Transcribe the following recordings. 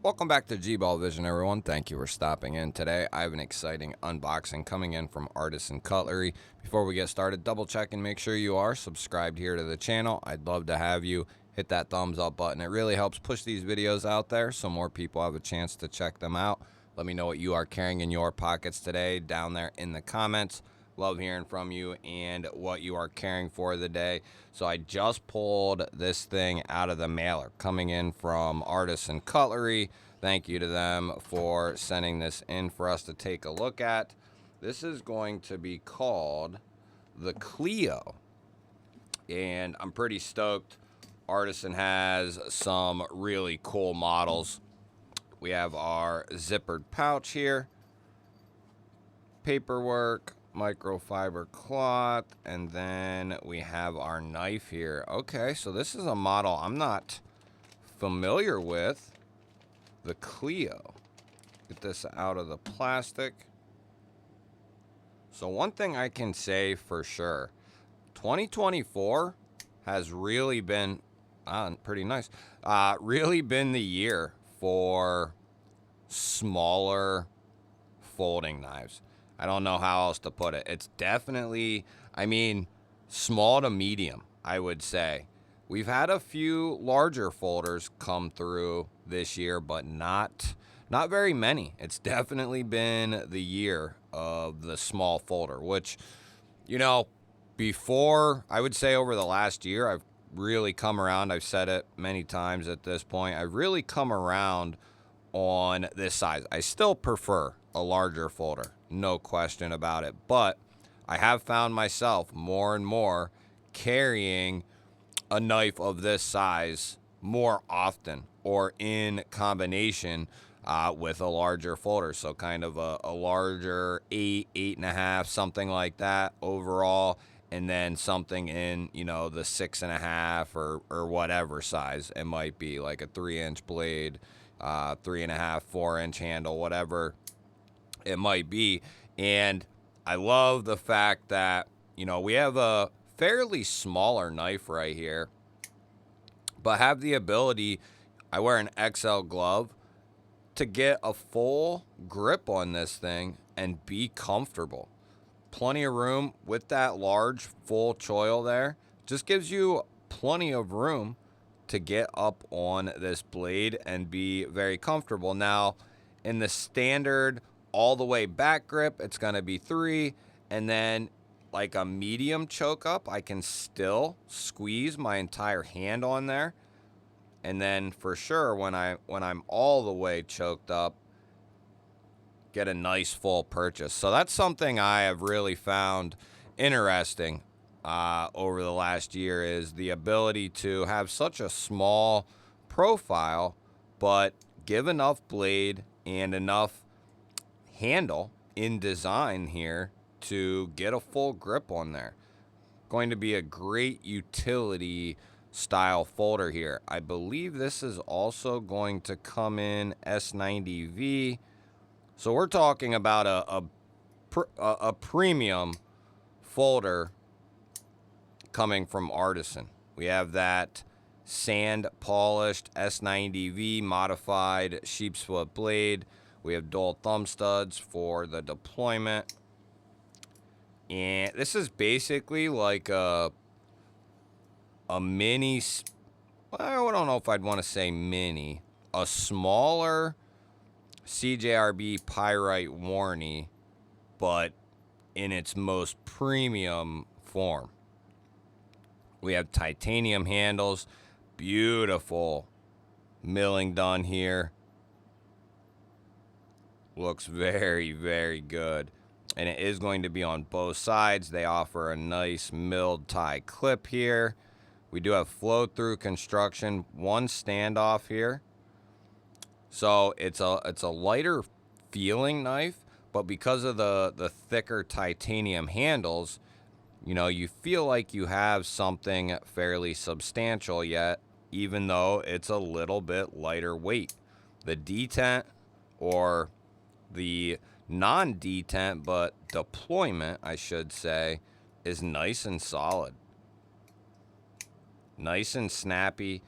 Welcome back to G-Ball Vision, everyone. Thank you for stopping in today. I have an exciting unboxing coming in from Artisan Cutlery. Before we get started, double check and make sure you are subscribed here to the channel. I'd love to have you hit that thumbs up button. It really helps push these videos out there so more people have a chance to check them out. Let me know what you are carrying in your pockets today down there in the comments. Love hearing from you and what you are carrying for the day. So I just pulled this thing out of the mailer coming in from Artisan Cutlery. Thank you to them for sending this in for us to take a look at. This is going to be called the Cleo, and I'm pretty stoked. Artisan has some really cool models. We have our zippered pouch here, paperwork, microfiber cloth, and then we have our knife here. Okay, so this is a model I'm not familiar with, the Cleo. Get this out of the plastic. So one thing I can say for sure, 2024 has really been pretty nice. Really been the year for smaller folding knives. I don't know how else to put it. It's definitely, small to medium, I would say. We've had a few larger folders come through this year, but not very many. It's definitely been the year of the small folder, which, before, I would say over the last year, I've really come around. I've said it many times at this point. I've really come around on this size. I still prefer a larger folder, no question about it, but I have found myself more and more carrying a knife of this size more often, or in combination with a larger folder. So kind of a larger 8.5, something like that overall, and then something in, the 6.5 or whatever size it might be, like a 3-inch blade, 3.5, 4-inch handle, whatever it might be. And I love the fact that, we have a fairly smaller knife right here, but have the ability, I wear an XL glove, to get a full grip on this thing and be comfortable. Plenty of room with that large full choil there. Just gives you plenty of room to get up on this blade and be very comfortable. Now, in the standard all the way back grip, it's going to be 3, and then like a medium choke up, I can still squeeze my entire hand on there. And then for sure, when I'm all the way choked up, get a nice full purchase. So that's something I have really found interesting over the last year, is the ability to have such a small profile, but give enough blade and enough handle in design here to get a full grip on there. Going to be a great utility style folder here. I believe this is also going to come in S90V. So we're talking about a premium folder coming from Artisan. We have that sand polished S90V modified sheepsfoot blade. We have dual thumb studs for the deployment. And this is basically like a mini, I don't know if I'd want to say mini, a smaller CJRB Pyrite Warney, but in its most premium form. We have titanium handles, beautiful milling done here. Looks very, very good. And it is going to be on both sides. They offer a nice milled tie clip here. We do have flow-through construction, one standoff here. So it's a lighter feeling knife, but because of the thicker titanium handles, you feel like you have something fairly substantial yet, even though it's a little bit lighter weight. The detent, or the non-detent but deployment, I should say, is nice and solid. Nice and snappy.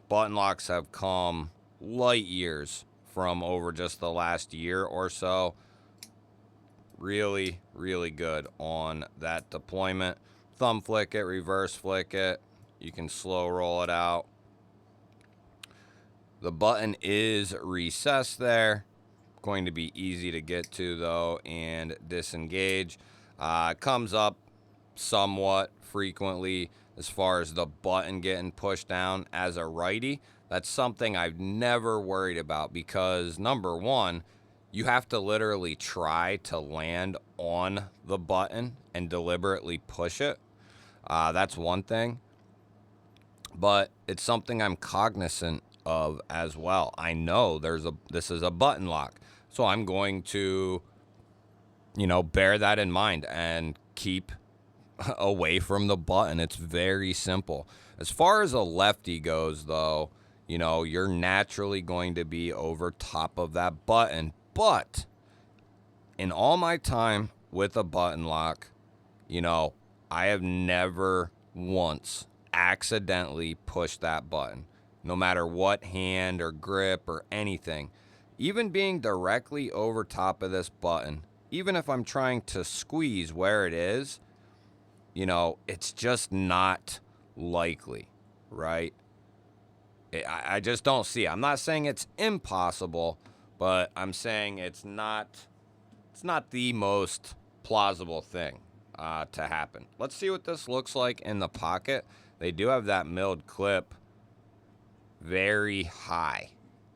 Button locks have come light years from over just the last year or so. Really, really good on that deployment. Thumb flick it, reverse flick it. You can slow roll it out. The button is recessed there. Going to be easy to get to though and disengage. Comes up somewhat frequently as far as the button getting pushed down as a righty. That's something I've never worried about because number one, you have to literally try to land on the button and deliberately push it. That's one thing. But it's something I'm cognizant of as well. I know this is a button lock. So I'm going to, bear that in mind and keep away from the button. It's very simple. As far as a lefty goes, though, you're naturally going to be over top of that button. But in all my time with a button lock, I have never once accidentally pushed that button, no matter what hand or grip or anything. Even being directly over top of this button, even if I'm trying to squeeze where it is, it's just not likely, right? I just don't see it. I'm not saying it's impossible, but I'm saying it's not the most plausible thing to happen. Let's see what this looks like in the pocket. They do have that milled clip very high,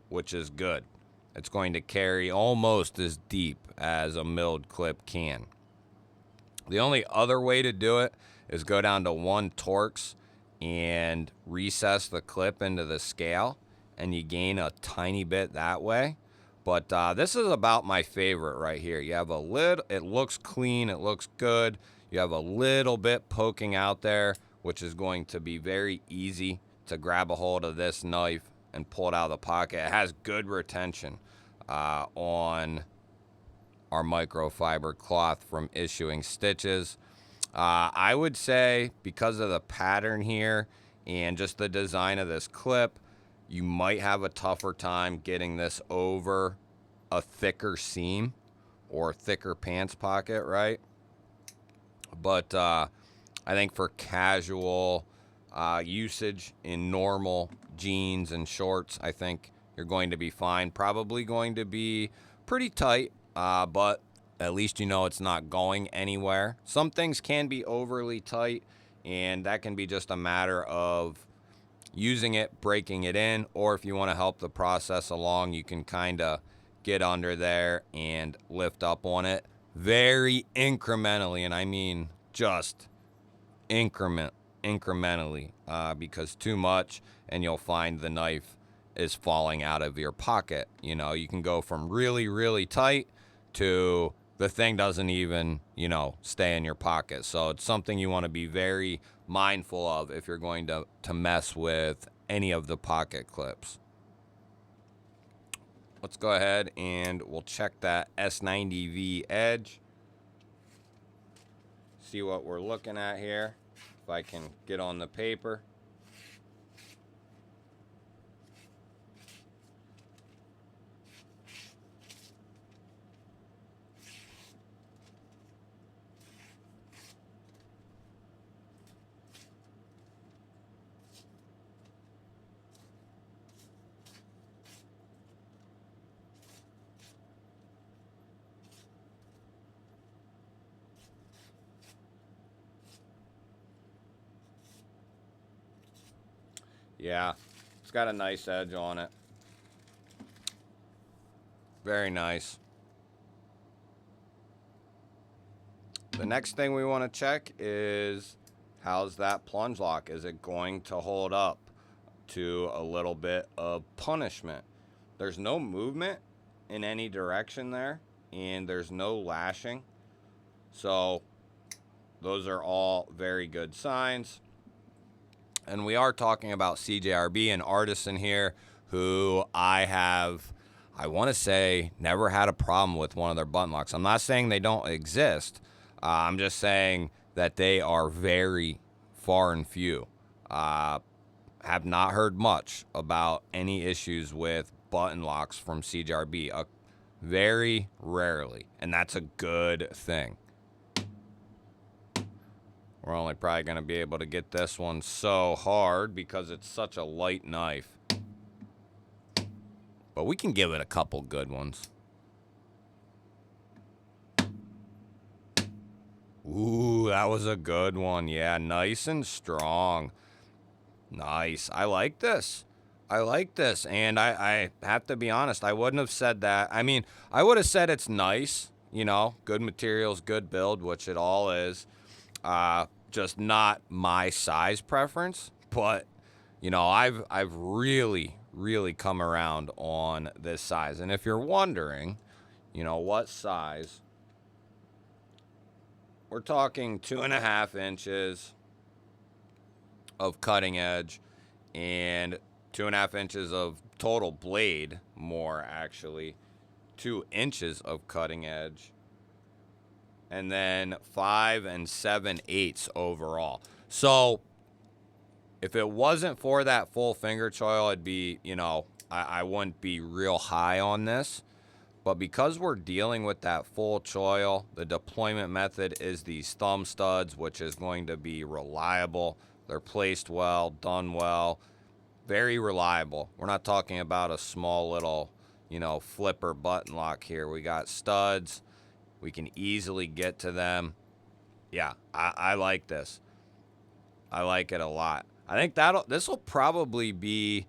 which is good. It's going to carry almost as deep as a milled clip can. The only other way to do it is go down to 1 Torx and recess the clip into the scale, and you gain a tiny bit that way. But this is about my favorite right here. You have a lid. It looks clean. It looks good. You have a little bit poking out there, which is going to be very easy to grab a hold of this knife and pull it out of the pocket. It has good retention on our microfiber cloth from issuing stitches. I would say because of the pattern here and just the design of this clip, you might have a tougher time getting this over a thicker seam or thicker pants pocket, right? But I think for casual usage in normal jeans and shorts, I think you're going to be fine. Probably going to be pretty tight, but at least it's not going anywhere. Some things can be overly tight, and that can be just a matter of using it, breaking it in, or if you want to help the process along, you can kind of get under there and lift up on it very incrementally, and I mean just incrementally, because too much and you'll find the knife is falling out of your pocket. You can go from really, really tight to the thing doesn't even, stay in your pocket. So it's something you want to be very mindful of if you're going to mess with any of the pocket clips. Let's go ahead and we'll check that S90V edge. See what we're looking at here. If I can get on the paper. Yeah, it's got a nice edge on it. Very nice. The next thing we want to check is how's that plunge lock? Is it going to hold up to a little bit of punishment? There's no movement in any direction there, and there's no lashing. So those are all very good signs. And we are talking about CJRB and Artisan here, who I want to say, never had a problem with one of their button locks. I'm not saying they don't exist. I'm just saying that they are very far and few. have not heard much about any issues with button locks from CJRB. Very rarely, and that's a good thing. We're only probably going to be able to get this one so hard because it's such a light knife. But we can give it a couple good ones. Ooh, that was a good one. Yeah, nice and strong. Nice. I like this. I like this. And I have to be honest, I wouldn't have said that. I mean, I would have said it's nice, you know, good materials, good build, which it all is. Just not my size preference. But, you know, I've really come around on this size. And if you're wondering, you know, what size, we're talking 2.5 inches of cutting edge and 2.5 inches of total blade, more actually, 2 inches of cutting edge, and then 5 7/8 overall. So if it wasn't for that full finger choil, it'd be, you know, I wouldn't be real high on this. But because we're dealing with that full choil, the deployment method is these thumb studs, which is going to be reliable. They're placed well, done well, very reliable. We're not talking about a small little, you know, flipper button lock here. We got studs. We can easily get to them. Yeah, I like this. I like it a lot. I think this will probably be,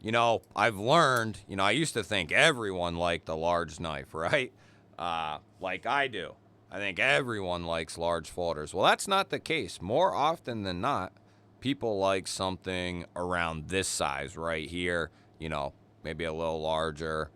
you know, I've learned, you know, I used to think everyone liked a large knife, right? Like I do. I think everyone likes large folders. Well, that's not the case. More often than not, people like something around this size right here, you know, maybe a little larger,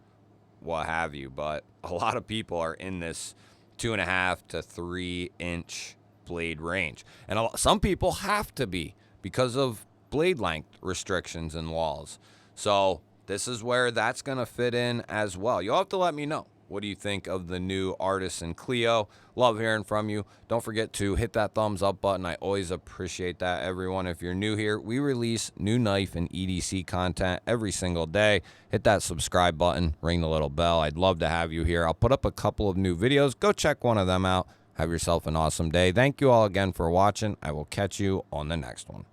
what have you. But a lot of people are in this 2.5 to 3 inch blade range. And some people have to be because of blade length restrictions and walls. So this is where that's going to fit in as well. You'll have to let me know. What do you think of the new Artisan Cleo? Love hearing from you. Don't forget to hit that thumbs up button. I always appreciate that, everyone. If you're new here, we release new knife and EDC content every single day. Hit that subscribe button, ring the little bell. I'd love to have you here. I'll put up a couple of new videos. Go check one of them out. Have yourself an awesome day. Thank you all again for watching. I will catch you on the next one.